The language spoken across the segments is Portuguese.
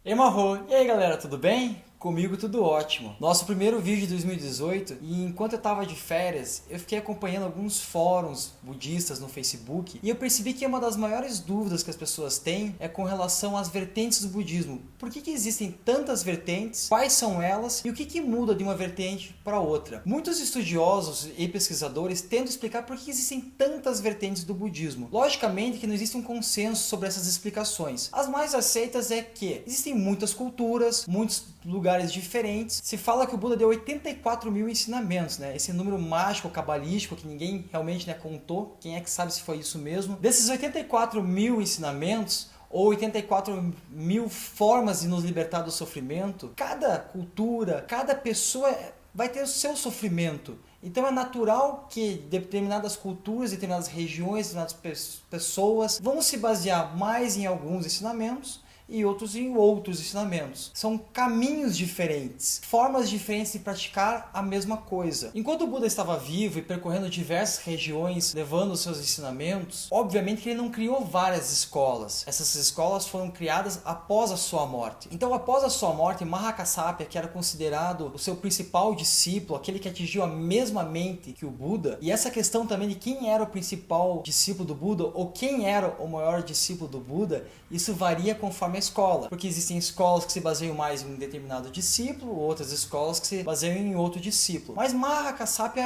Emarro! E aí galera, tudo bem? Comigo tudo ótimo. Nosso primeiro vídeo de 2018 e enquanto eu tava de férias, eu fiquei acompanhando alguns fóruns budistas no Facebook e eu percebi que uma das maiores dúvidas que as pessoas têm é com relação às vertentes do budismo. Por que existem tantas vertentes? Quais são elas? E o que muda de uma vertente para outra? Muitos estudiosos e pesquisadores tentam explicar por que existem tantas vertentes do budismo. Logicamente que não existe um consenso sobre essas explicações. As mais aceitas é que existem muitas culturas, muitos lugares diferentes. Se fala que o Buda deu 84 mil ensinamentos, né? Esse número mágico, cabalístico, que ninguém realmente contou. Quem é que sabe se foi isso mesmo? Desses 84 mil ensinamentos, ou 84 mil formas de nos libertar do sofrimento, cada cultura, cada pessoa vai ter o seu sofrimento. Então é natural que determinadas culturas, determinadas regiões, determinadas pessoas vão se basear mais em alguns ensinamentos e outros em outros ensinamentos. São caminhos diferentes, formas diferentes de praticar a mesma coisa. Enquanto o Buda estava vivo e percorrendo diversas regiões, levando os seus ensinamentos, obviamente que ele não criou várias escolas. Essas escolas foram criadas após a sua morte. Então, após a sua morte, Mahakassapa, que era considerado o seu principal discípulo, aquele que atingiu a mesma mente que o Buda, e essa questão também de quem era o principal discípulo do Buda, ou quem era o maior discípulo do Buda, isso varia conforme a escola, porque existem escolas que se baseiam mais em um determinado discípulo, outras escolas que se baseiam em outro discípulo. Mas Mahakassapa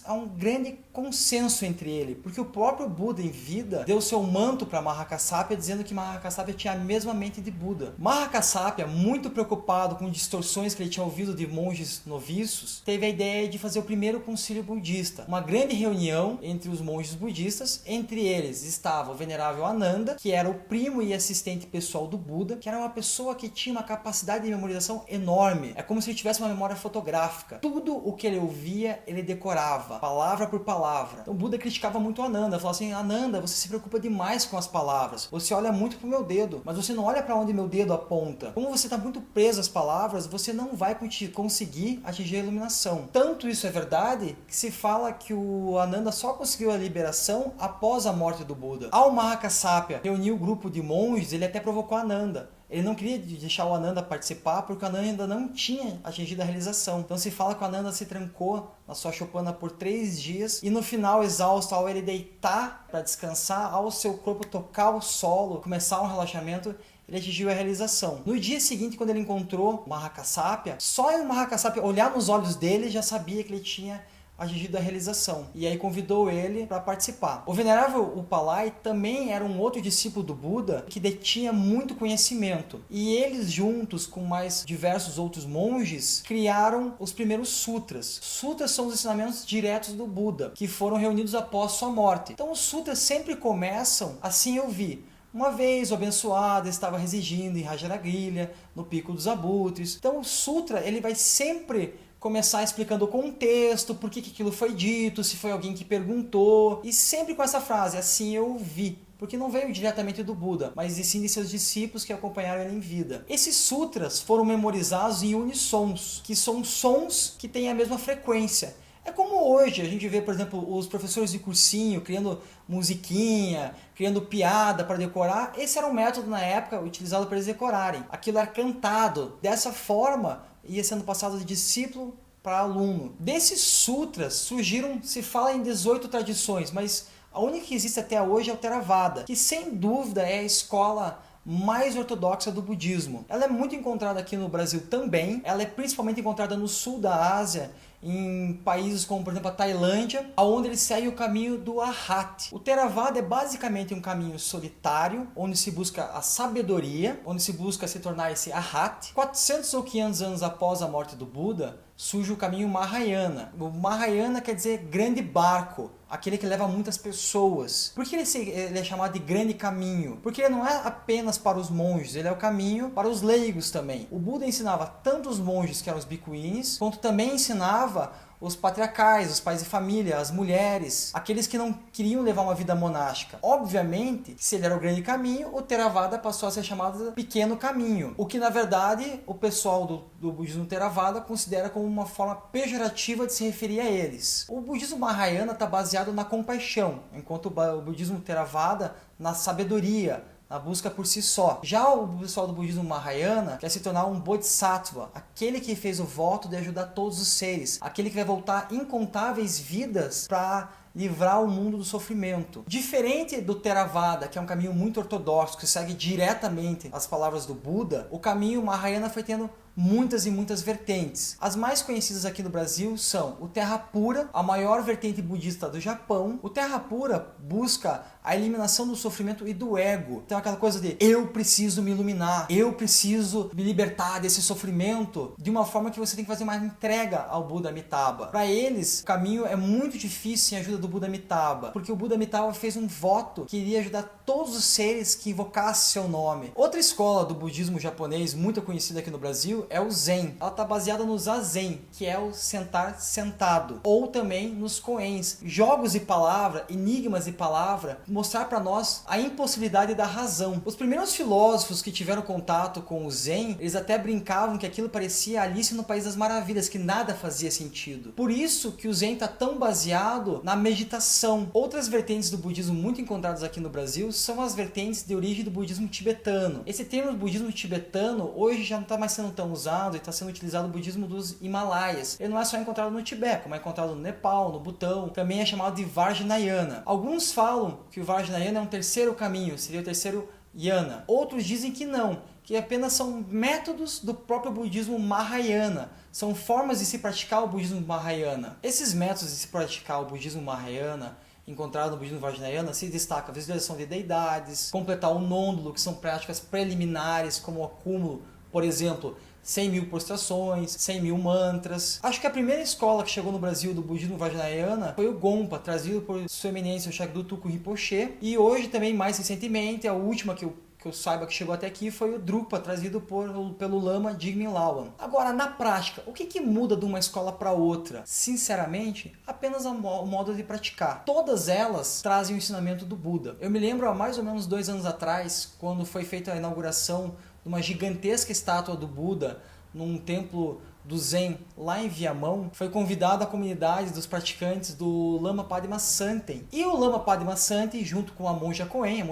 há um grande consenso entre ele, porque o próprio Buda em vida deu seu manto para Mahakassapa, dizendo que Mahakassapa tinha a mesma mente de Buda. Mahakassapa, muito preocupado com distorções que ele tinha ouvido de monges noviços, teve a ideia de fazer o primeiro concílio budista, uma grande reunião entre os monges budistas. Entre eles estava o venerável Ananda, que era o primo e assistente pessoal do Buda, que era uma pessoa que tinha uma capacidade de memorização enorme. É como se ele tivesse uma memória fotográfica. Tudo o que ele ouvia, ele decorava, palavra por palavra. Então o Buda criticava muito o Ananda, falava assim: Ananda, você se preocupa demais com as palavras, você olha muito pro meu dedo, mas você não olha para onde meu dedo aponta. Como você está muito preso às palavras, você não vai conseguir atingir a iluminação. Tanto isso é verdade, que se fala que o Ananda só conseguiu a liberação após a morte do Buda. Ao Mahakassapa reunir o grupo de monges, ele até provocou Ananda. Ele não queria deixar o Ananda participar porque o Ananda ainda não tinha atingido a realização. Então se fala que o Ananda se trancou na sua chopana por 3 dias e no final, exausto, ao ele deitar para descansar, ao seu corpo tocar o solo, começar um relaxamento, ele atingiu a realização. No dia seguinte, quando ele encontrou Mahakassapa, só em Mahakassapa olhar nos olhos dele já sabia que ele tinha atingido a realização. E aí convidou ele para participar. O venerável Upalai também era um outro discípulo do Buda que detinha muito conhecimento. E eles juntos com mais diversos outros monges criaram os primeiros sutras. Sutras são os ensinamentos diretos do Buda, que foram reunidos após sua morte. Então os sutras sempre começam assim: eu vi. Uma vez o abençoado estava residindo em Rajaragrilha, no Pico dos Abutres. Então o sutra ele vai sempre começar explicando o contexto, por que aquilo foi dito, se foi alguém que perguntou, e sempre com essa frase: assim eu vi. Porque não veio diretamente do Buda, mas sim de seus discípulos que acompanharam ele em vida. Esses sutras foram memorizados em unissons, que são sons que têm a mesma frequência. É como hoje a gente vê, por exemplo, os professores de cursinho criando musiquinha, criando piada para decorar. Esse era um método na época utilizado para eles decorarem. Aquilo era cantado. Dessa forma, ia sendo passado de discípulo para aluno. Desses sutras surgiram, se fala em 18 tradições, mas a única que existe até hoje é o Theravada, que sem dúvida é a escola mais ortodoxa do budismo. Ela é muito encontrada aqui no Brasil também. Ela é principalmente encontrada no sul da Ásia, em países como, por exemplo, a Tailândia, onde ele segue o caminho do Arhat. O Theravada é basicamente um caminho solitário, onde se busca a sabedoria, onde se busca se tornar esse Arhat. 400 ou 500 anos após a morte do Buda, surge o caminho Mahayana. O Mahayana quer dizer grande barco, aquele que leva muitas pessoas. Por que ele é chamado de grande caminho? Porque ele não é apenas para os monges, ele é o caminho para os leigos também. O Buda ensinava tanto os monges, que eram os bhikkhunis, quanto também ensinava os patriarcais, os pais de família, as mulheres, aqueles que não queriam levar uma vida monástica. Obviamente, se ele era o grande caminho, o Theravada passou a ser chamado de pequeno caminho, o que na verdade o pessoal do budismo Theravada considera como uma forma pejorativa de se referir a eles. O budismo Mahayana está baseado na compaixão, enquanto o budismo Theravada na sabedoria, na busca por si só. Já o pessoal do budismo Mahayana quer se tornar um Bodhisattva, aquele que fez o voto de ajudar todos os seres, aquele que vai voltar incontáveis vidas para livrar o mundo do sofrimento. Diferente do Theravada, que é um caminho muito ortodoxo, que segue diretamente as palavras do Buda, o caminho Mahayana foi tendo muitas e muitas vertentes. As mais conhecidas aqui no Brasil são o Theravada, a maior vertente budista do Japão. O Theravada busca a eliminação do sofrimento e do ego. Então aquela coisa de eu preciso me iluminar, eu preciso me libertar desse sofrimento, de uma forma que você tem que fazer uma entrega ao Buda Amitabha. Para eles, o caminho é muito difícil sem a ajuda do Buda Amitabha, porque o Buda Amitabha fez um voto que iria ajudar todos os seres que invocassem seu nome. Outra escola do budismo japonês muito conhecida aqui no Brasil é o Zen. Ela está baseada no Zazen, que é o sentar sentado, ou também nos koens, jogos de palavra, enigmas de palavra, mostrar para nós a impossibilidade da razão. Os primeiros filósofos que tiveram contato com o Zen, eles até brincavam que aquilo parecia Alice no País das Maravilhas, que nada fazia sentido. Por isso que o Zen está tão baseado na meditação. Outras vertentes do budismo muito encontradas aqui no Brasil são as vertentes de origem do budismo tibetano. Esse termo budismo tibetano hoje já não está mais sendo tão usado e está sendo utilizado no budismo dos Himalaias. Ele não é só encontrado no Tibete, como é encontrado no Nepal, no Butão, também é chamado de Vajrayana. Alguns falam que o Vajrayana é um terceiro caminho, seria o terceiro Yana. Outros dizem que não, que apenas são métodos do próprio budismo Mahayana. São formas de se praticar o budismo Mahayana. Esses métodos de se praticar o budismo Mahayana encontrado no budismo Vajrayana se destaca a visualização de deidades, completar o nôndulo, que são práticas preliminares como o acúmulo, por exemplo, 100 mil prostrações, 100 mil mantras. Acho que a primeira escola que chegou no Brasil do budismo Vajrayana foi o Gompa, trazido por sua eminência o Shakdu Tuku Rinpoche. E hoje também, mais recentemente, a última que eu saiba que chegou até aqui foi o Drukpa, trazido pelo Lama Jigme Lawan. Agora, na prática, o que muda de uma escola para outra? Sinceramente, apenas o modo de praticar. Todas elas trazem o ensinamento do Buda. Eu me lembro há mais ou menos 2 anos atrás, quando foi feita a inauguração de uma gigantesca estátua do Buda num templo do Zen lá em Viamão, foi convidada a comunidade dos praticantes do Lama Padma Santen. E o Lama Padma Santen, junto com a monja Koen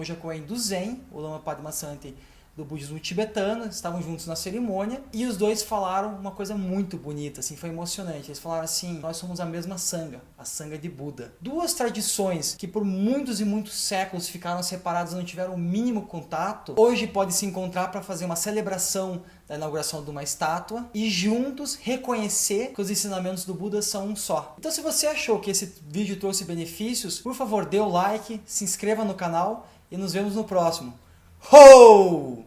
do Zen, o Lama Padma Santen do budismo tibetano, estavam juntos na cerimônia, e os dois falaram uma coisa muito bonita, assim, foi emocionante. Eles falaram assim: nós somos a mesma Sangha, a Sangha de Buda. Duas tradições que por muitos e muitos séculos ficaram separadas e não tiveram o mínimo contato, hoje podem se encontrar para fazer uma celebração da inauguração de uma estátua e juntos reconhecer que os ensinamentos do Buda são um só. Então, se você achou que esse vídeo trouxe benefícios, por favor, dê o like, se inscreva no canal e nos vemos no próximo. Ho!